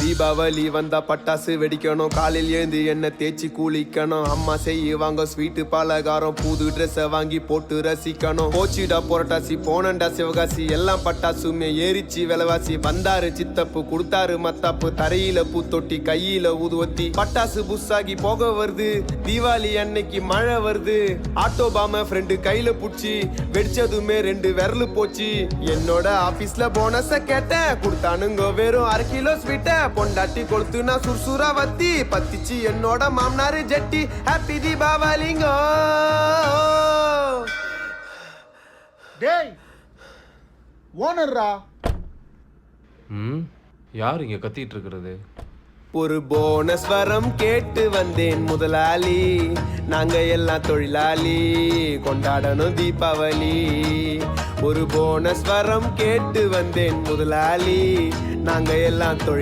தீபாவளி வந்தா பட்டாசு வெடிக்கணும், காலையில் எழுந்து என்ன தேய்ச்சி குளிக்கணும், அம்மா செய்வாங்க ஸ்வீட்டு பலகாரம், புது ட்ரெஸ்ஸை வாங்கி போட்டு ரசிக்கணும். போச்சிடா புரட்டாசி போனண்டா சிவகாசி, எல்லாம் பட்டாசுமே ஏறிச்சு விலைவாசி. வந்தாரு சித்தப்பு கொடுத்தாரு மத்தாப்பு, தரையில பூத்தொட்டி கையில ஊதுவத்தி. பட்டாசு புஸ்ஸாகி போக வருது, தீபாவளி அன்னைக்கு மழை வருது. ஆட்டோ பாம ஃப்ரெண்டு கையில புடிச்சு வெடிச்சதுமே 2 விரலு போச்சு. என்னோட ஆபீஸ்ல போனஸ கேட்டேன், கொடுத்தானுங்க வெறும் 1/2 கிலோ ஸ்வீட்ட. பொண்டாட்டி கொளுத்து நான் சுர்சுரா வத்தி பத்திச்சு என்னோட மாமனாரு ஜட்டி. ஹாப்பி தீபாவளிங்கோ. டேய் ஓனர்ரா. யார் இங்க கத்திட்டு இருக்கிறது? ஒரு போனஸ் வரம் கேட்டு வந்தேன் முதலாளி, நாங்க எல்லாம் தொழிலாளி கொண்டாடணும் தீபாவளி. ஒரு போனஸ் வரம் கேட்டு வந்தேன் முதலாளி, நாங்க எல்லாம் தொழில்